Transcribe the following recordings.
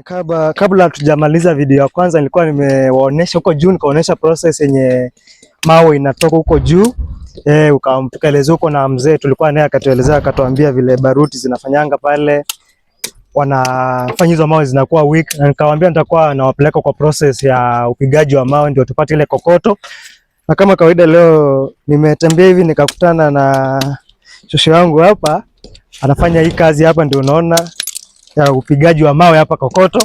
Kabla hatujamaliza video ya kwanza, nilikuwa nimewaonesha huko juu, nikaonesha process yenye mawe inatoka huko juu. Tukaeleza huko na mzee tulikuwa naye, akatuelezea akatuambia vile baruti zinafanyanga pale, wanafanya hizo mawe zinakuwa weak, na nikamwambia nitakuwa nawapeleka kwa process ya upigaji wa mawe ndio tupate ile kokoto. Na kama kawaida leo nimetembea hivi nikakutana na shosho yangu hapa, anafanya hii kazi hapa, ndio unaona ya upigaji wa mawe hapa kokoto,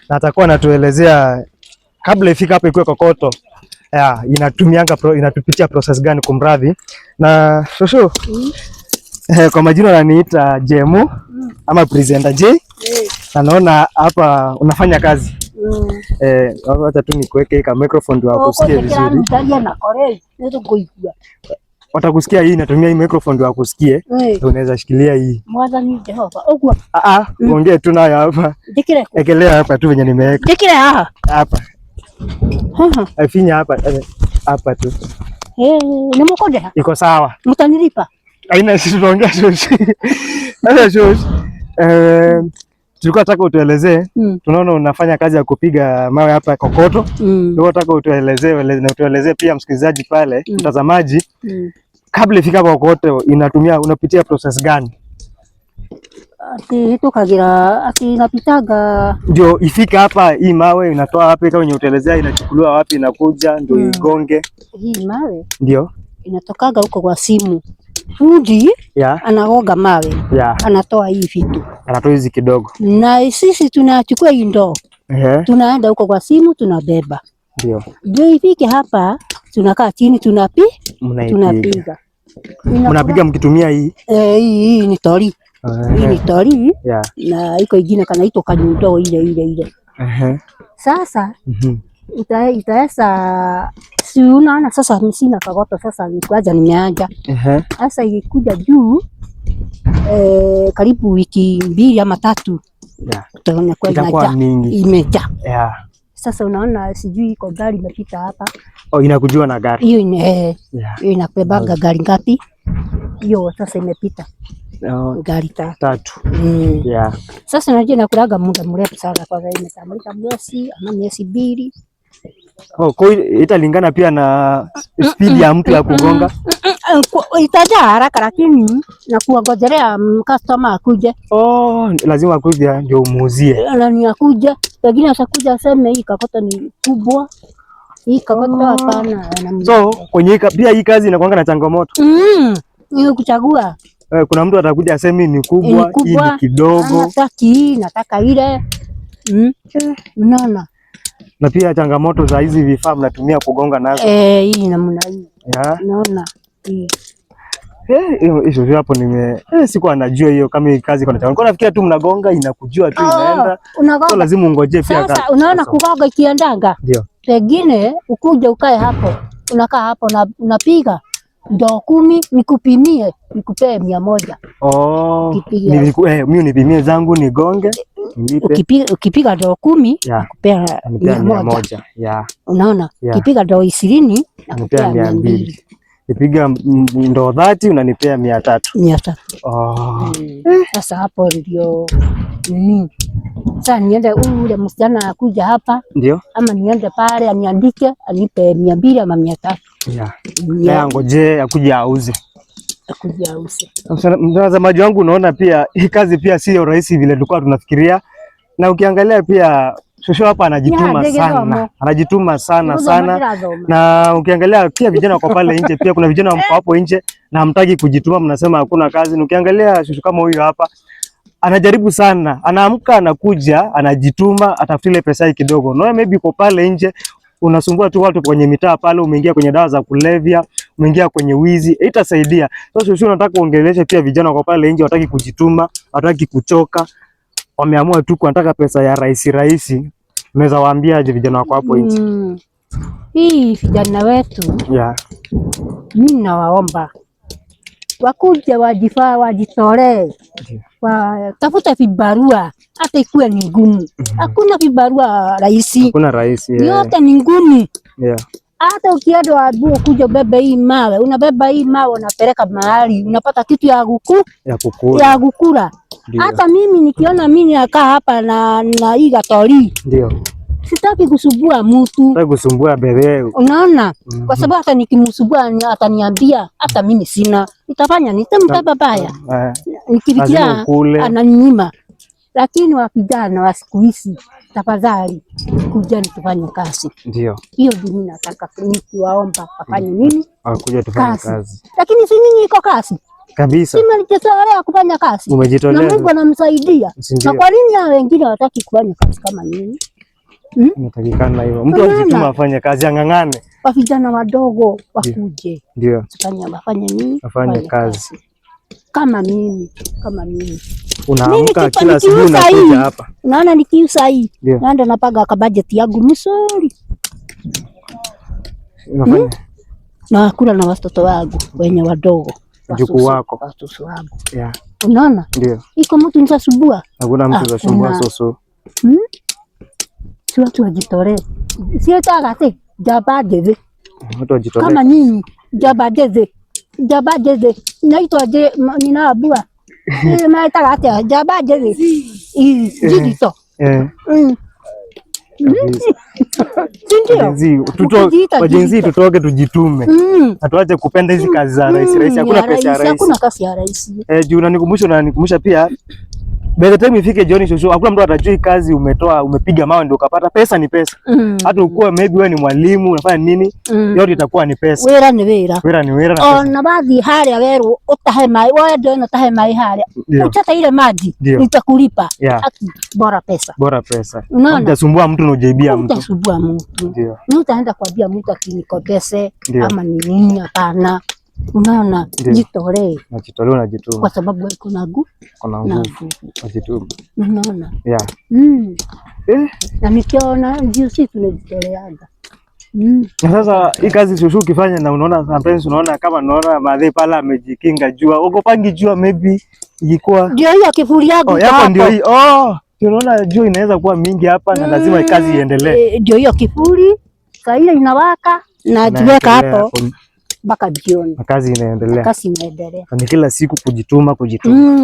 na atakuwa anatuelezea kabla ifika hapa ikuwe kokoto inatupitia process gani kumradhi. Na shosho kwa majina ananiita Jemu ama presenter J. Naona hapa unafanya kazi. Hata tu nikuweke ka microphone ndio akusikie vizuri. Watakusikia hii, natumia hii microphone ndio akusikie. Unaweza shikilia hii. Mwanza ni Jehova. Ongea tu nayo hapa. Ekelea hapa tu venye nimeweka. Ekelea hapa. Afinya hapa tu. Nimekoja. Iko sawa. Mtanilipa. Haina sisi tunaongea shoshi. Sasa shoshi. Tulikuwa nataka utuelezee, tunaona unafanya kazi ya kupiga mawe hapa kokoto. Tulikuwa nataka utuelezee pia msikilizaji pale, mtazamaji, kabla ifika hapa kokoto unapitia process gani? Inapitaga ndio ifika hapa, hii mawe inatoa wapi? Kama wenye utuelezea inachukuliwa wapi, inakuja ndio igonge? Hii mawe ndio inatokaga huko kwa simu. Fundi anagoga mawe, anatoa hii vitu, anatoa hizi kidogo, na sisi tunachukua hii ndoo, tunaenda huko kwa simu tunabeba, ndio ifike hapa, tunakaa chini tunapiga. Mnapiga mkitumia hii? Hii ni tori. Hii ni tori, na iko ingine kanaitwa kanyundo ile. Sasa itaesa si unaona sasa msina kagoto sasa nikuaja nimeanja. Sasa ilikuja juu karibu wiki 2 ama 3. Utaona kwa imeja. Sasa unaona sijui iko gari imepita hapa. Inakujua na gari. Hiyo inakubebaga gari ngapi? Hiyo sasa imepita. Gari 3. Sasa najua nakulaga muda mrefu sana, kwa sababu imetamlika mwezi ama miezi 2. Kwa hiyo italingana pia na speed ya mtu ya kugonga. Itaja haraka, lakini na kuongojelea customer akuje. Lazima akuje ndio umuuzie. Ni akuje, lakini atakuja aseme hii kokoto ni kubwa. Hii kokoto hapana. So kwenye pia hii kazi inakuanga na changamoto. Ni kuchagua. Kuna mtu atakuja aseme ni kubwa, hii ni kidogo. Nataka ile. Unaona? Na pia changamoto za hizi vifaa mnatumia kugonga nazo. Hii namna hii. Naona hii. Hiyo hapo sikuwa anajua hiyo kama hii kazi kuna changamoto. Nilikuwa nafikiria tu mnagonga inakujua tu inaenda. So lazima ungoje pia. Sasa unaona kugonga ikiendanga. Ndio. Pengine ukuje ukae hapo. Unakaa hapo na unapiga ndoo 10 nikupimie, nikupee 100. Mimi nipimie zangu nigonge. Ukipiga ndoo 10 nakupea 100. Unaona? Ukipiga ndoo 20 nakupea 200. Nipiga ndoo 30 unanipea 300. Sasa hapo ndio sasa niende ule msichana akuja hapa, ndio ama niende pale aniandike anipe 200 ama 300. Ngoje akuja auze. Mtazamaji wangu, unaona pia hii kazi pia sio rahisi vile tulikuwa tunafikiria, na ukiangalia pia shosho hapa anajituma sana. Na ukiangalia pia vijana wako pale nje, pia kuna vijana wako hapo nje na hamtaki kujituma, mnasema hakuna kazi. Na ukiangalia shosho kama huyu hapa anajaribu sana, anaamka anakuja anajituma, atafuta ile pesa kidogo. No, maybe uko pale nje unasumbua tu watu kwenye mitaa pale, umeingia kwenye dawa za kulevya, umeingia kwenye wizi, itasaidia. Sasa shosho nataka kuongelesha pia vijana wako pale nje, wataki kujituma, wataki kuchoka, wameamua tu wanataka pesa ya rahisi. Unaweza waambiaje vijana wako hapo nje? Hii vijana wetu mimi nawaomba wakuja wajitolee, tafuta vibarua, hata ikuwe ni ngumu. Hakuna vibarua rahisi. Yote ni ngumu. Hata ukienda waambiwa kuja bebe hii mawe, unabeba hii mawe unapeleka mahali, unapata kitu ya kukula. Hata mimi nikiona mimi nakaa hapa na hii gatori. Ndio. Sitaki kusumbua mtu. Sitaki kusumbua bebe. Unaona? Kwa sababu hata nikimsumbua ataniambia hata mimi sina. Nitafanya nitambeba baya. Nikifikia ananinyima. Lakini wapigana wa siku hizi tafadhali kuja tufanye kazi. Ndio. Hiyo ndio mimi nataka nikiwaomba wafanye nini? Kuja tufanye kazi. Lakini si nyinyi iko kazi. Kabisa. Sima nitetolea kufanya kazi. Umejitolea. Na Mungu anamsaidia. Na kwa nini na wengine hawataki kufanya kazi kama nyinyi? Inatakikana hivyo. Mtu akijituma afanye kazi, ang'ang'ane. Kwa vijana wadogo wakuje. Ndio. Wafanye nini? Wafanye kazi. Kama mimi. Unaamka kila siku unakuja hapa. Unaona nikiusa hii. Naenda napaga ka budget yangu mzuri. Unafanya? Na kula na watoto wangu wenye wadogo. Mjukuu wako. Watoto wangu. Yeah. Unaona? Ndio. Iko mtu nisasumbua. Hakuna mtu anasumbua soso. Si watu wajitolee. Sietagate jabadeze. Watu wajitolee. Kama nyinyi jabadeze. Naitwa je ninaabua. Maitagate jabadeze. Jidito. Wajenzi tutoke tujitume. Hatuache kupenda hizi kazi za rais. Hakuna pesa ya rais. Hakuna kazi ya rais. Juu unanikumbusha pia by the time ifike jioni shosho, hakuna mtu atajui kazi umepiga mawe ndio ukapata pesa. Ni pesa. Hata ukuwa maybe wewe ni mwalimu unafanya nini, yote itakuwa ni pesa. Wera ni wera. Wera ni wera na pesa. Na baadhi hali ya weru utahe mai wewe ndio unatahe mai hali. Uchata ile maji nitakulipa. Bora pesa. Bora pesa. Utasumbua mtu na ujaibia mtu. Utasumbua mtu. Ndio. Ni utaenda kuambia mtu akinikodese ama ni nini? Hapana. Unaona, jitolee. Najitolee, unajituma. Kwa sababu iko na nguvu. Najituma. Unaona? Yeah. Na nikiona ndio sisi tunajitoleaga. Na sasa hii kazi shushu ukifanya na unaona sometimes kama madhe pala amejikinga jua. Ogopangi jua maybe ilikuwa. Ndio hiyo kifuri yangu hapo. Ndio hii. Unaona jua inaweza kuwa mingi hapa na lazima kazi iendelee. Ndio hiyo kifuri. Saa ile inawaka na jiweka hapo. Mpaka jioni. Kazi inaendelea. Kazi inaendelea. Ni kila siku kujituma.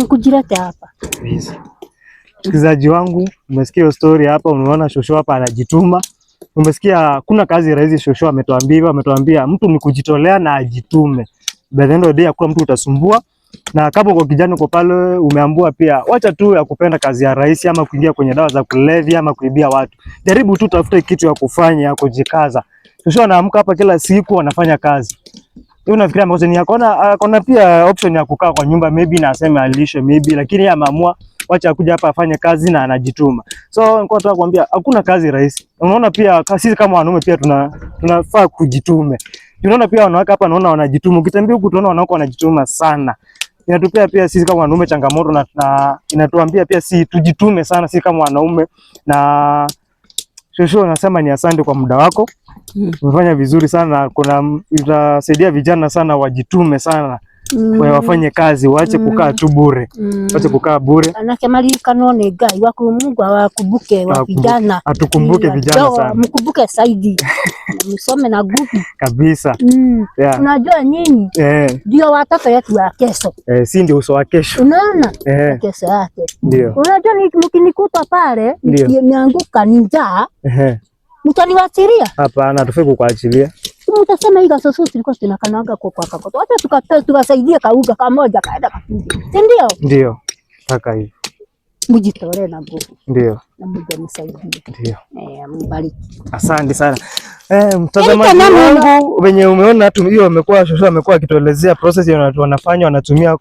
Kujileta hapa. Msikilizaji wangu, umesikia hiyo story hapa, unaona shosho hapa anajituma. Umesikia kuna kazi rahisi shosho ametuambia mtu ni kujitolea na ajitume. By the end of the day hakuna mtu utasumbua. Na kama kwa kijana uko pale umeambua pia wacha tu ya kupenda kazi ya rahisi ama kuingia kwenye dawa za kulevya ama kuibia watu. Jaribu tu tafute kitu ya kufanya ya kujikaza. Shosho anaamka hapa kila siku anafanya kazi. Hiyo nafikiria mmoja ni akona pia option ya kukaa kwa nyumba maybe na aseme alishe maybe, lakini yeye ameamua wacha kuja hapa afanye kazi na anajituma. So nilikuwa nataka kuambia hakuna kazi rahisi. Unaona pia sisi kama wanaume pia tunafaa kujitume. Unaona pia wanawake hapa naona wanajituma. Ukitembea huku tunaona wanawake wanajituma sana. Inatupea pia sisi kama wanaume changamoto na inatuambia pia si tujitume sana sisi kama wanaume. Na shosho nasema ni asante kwa muda wako. Umefanya vizuri sana. Itasaidia vijana sana wajitume sana. Wafanye kazi, waache kukaa tu bure. Waache kukaa bure. Anakemali kanone gai wako Mungu awakumbuke wa vijana. Atukumbuke vijana sana. Mkumbuke zaidi. Msome na grupu kabisa. Unajua nini? Ndio watoto wetu wa kesho. Si ndio uso wa kesho. Unaona? Kesho yake. Ndio. Unajua mkinikuta pale nianguka njaa. Mtaniwachilia? Hapana, tufai kukuachilia. Utasema hii gasoso tulikuwa tunakanaga kwa kakoto. Wacha tukasaidie kauga kamoja kaenda kafunge. Si ndio? Ndio. Taka hivi. Mjitolee na nguvu. Ndio. Na Mungu anisaidie. Ndio. Mbariki. Asante sana. Mtazamaji wangu wenye umeona hiyo amekuwa shosho amekuwa akituelezea process wanafanya wanatumia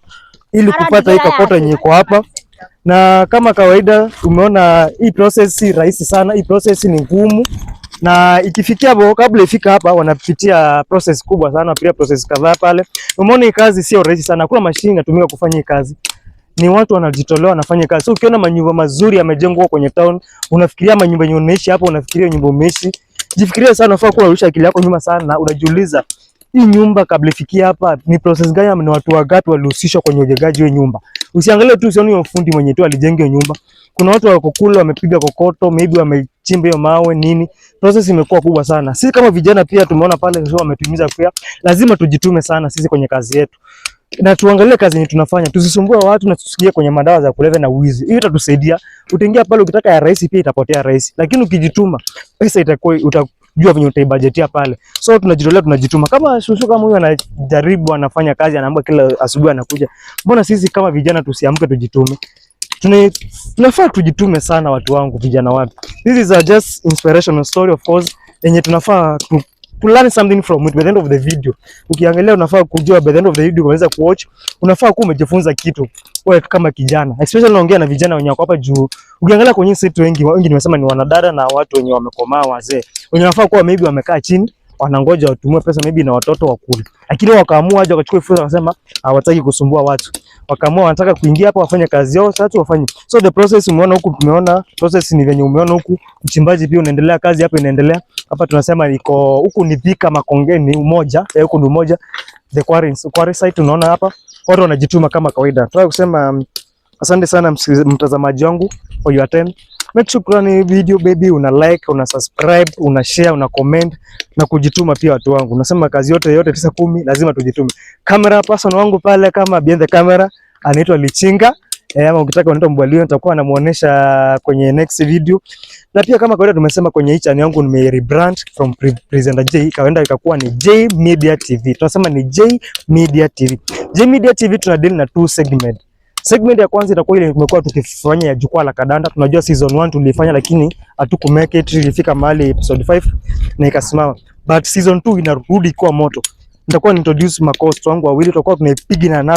ili kupata hii kokoto yenye iko hapa. Na kama kawaida umeona hii process si rahisi sana, hii process ni ngumu. Na ikifikia hapo kabla ifika hapa wanapitia process kubwa sana, pia process kadhaa pale. Umeona hii kazi sio rahisi sana. Hakuna mashine inatumika kufanya hii kazi. Ni watu wanajitolea wanafanya kazi. So ukiona manyumba mazuri yamejengwa kwenye town, unafikiria manyumba yenye unaishi hapo, unafikiria nyumba umeishi. Jifikirie sana, unafaa kuwa urusha akili yako nyuma sana, unajiuliza hii nyumba kabla ifikie hapa ni process gani, ni watu wangapi walihusishwa kwenye ujengaji wa nyumba. Usiangalie tu usione huyo fundi mwenye tu alijenga nyumba. Kuna watu wako kule wamepiga kokoto, maybe wamechimba hiyo mawe nini. Process imekuwa kubwa sana. Sisi kama vijana pia tumeona pale sio wametumiza pia. Lazima tujitume sana sisi kwenye kazi yetu. Na tuangalie kazi yenye tunafanya, tusisumbue watu na tusikie kwenye madawa za kulevya na wizi. Hiyo itatusaidia. Utaingia pale ukitaka ya rahisi pia itapotea rahisi. Lakini ukijituma pesa itakuwa utajua venye utaibajetia pale. So tunajitolea, tunajituma. Kama shushu kama huyu anajaribu anafanya kazi anaamka kila asubuhi anakuja. Mbona sisi kama vijana tusiamke tujitume? Tunafaa tujitume sana watu wangu, vijana watu. This is a just inspirational story of course yenye tunafaa to learn something from it by the end of the video. Ukiangalia unafaa kujua by the end of the video unaweza kuwatch, unafaa kuwa umejifunza kitu wewe kama kijana. Especially naongea na vijana wenye wako hapa juu. Ukiangalia kwenye site wengi nimesema ni wanadada na watu wenye wamekomaa wazee. Wenye wanafaa kuwa maybe wamekaa chini wanangoja watumwe pesa maybe na watoto wakule. Lakini wakaamua aje wakachukua fursa wakasema hawataki kusumbua watu. Wakaamua wanataka kuingia hapa wafanye kazi yao, sasa wafanye. So the process umeona huku, tumeona process ni venye umeona huku, uchimbaji pia unaendelea, kazi hapa inaendelea. Hapa tunasema iko huku ni Thika Makongeni umoja, huku ni umoja. The quarry site unaona hapa. Watu wanajituma kama kawaida. Tunataka kusema asante sana mtazamaji wangu for your time. Make sure kuna video baby una like, una subscribe, una share, una comment na kujituma pia watu wangu. Nasema kazi yote 9-10 lazima tujitume. Camera person wangu pale kama behind the camera anaitwa Lichinga. Ama ukitaka unaitwa Mbwalio, nitakuwa namuonesha kwenye next video. Na pia kama kawaida tumesema kwenye hii channel yangu nime rebrand from Presenter J kaenda ikakuwa ni J Media TV. Tunasema ni J Media TV. J Media TV tunadeal na 2 segment. Segment ya kwanza itakuwa ile tumekuwa tukifanya ya jukwaa la kadanda. Tunajua season 1 tulifanya lakini hatukumake it, ilifika mahali episode 5 na ikasimama. But season 2 inarudi kwa moto. Nitakuwa introduce makost wangu wawili, tutakuwa tunaipiga na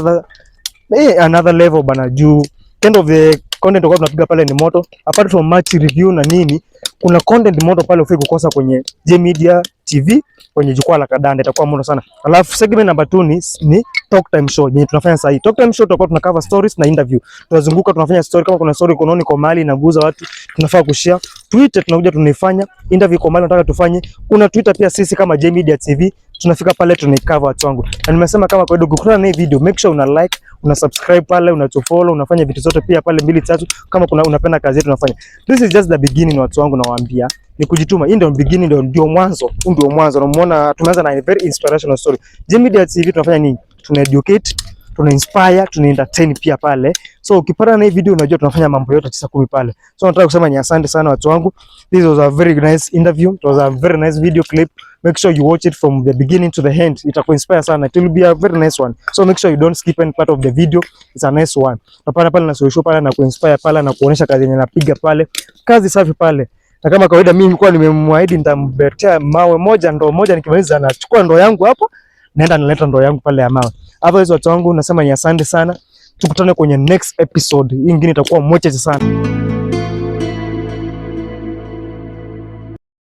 another level bana juu. End of the content tutakuwa tunapiga pale ni moto. Apart from match review na nini, kuna content moto pale ufike kukosa kwenye J Media TV kwenye jukwaa la kadanda, itakuwa moto sana. Alafu segment number 2 ni talk time show yenye tunafanya sasa. Talk time show tutakuwa tuna cover stories na interview. Tunazunguka tunafanya story, kama kuna story unaoni kwa mahali inaguza watu, tunafaa kushare. Twitter tunakuja tunaifanya interview kwa mahali nataka tufanye. Una Twitter pia sisi kama J Media TV tunafika pale tunaicover watu wangu. Na nimesema kama kwa ukikutana na hii video make sure una like, una subscribe pale, una follow, unafanya vitu zote pia pale 2-3 kama unapenda kazi yetu tunafanya. This is just the beginning watu wangu, nawaambia ni kujituma. Hii ndio beginning, ndio mwanzo. Ndio mwanzo. Unaona tumeanza na a very inspirational story. J Media TV tunafanya nini? Tuna educate, tuna inspire, tuna entertain pia pale. So ukipata na hii video unajua tunafanya mambo yote 9-10 pale. So nataka kusema ni asante sana watu wangu. This was a very nice interview. It was a very nice video clip. Make sure you watch it from the beginning to the end. Itakuinspire sana. It will be a very nice one. So make sure you don't skip any part of the video. It's a nice one. Tapana pale na solution pale na kuinspire pale na kuonesha kazi yenye napiga pale. Kazi safi pale. Na kama kawaida mimi nilikuwa nimemwahidi nitambetea mawe moja, ndoo moja, nikimaliza nachukua ndoo yangu hapo, naenda naleta ndoo yangu pale ya mawe. Hapo hizo watu wangu nasema ni asante sana. Tukutane kwenye next episode. Hii nyingine itakuwa mocha sana.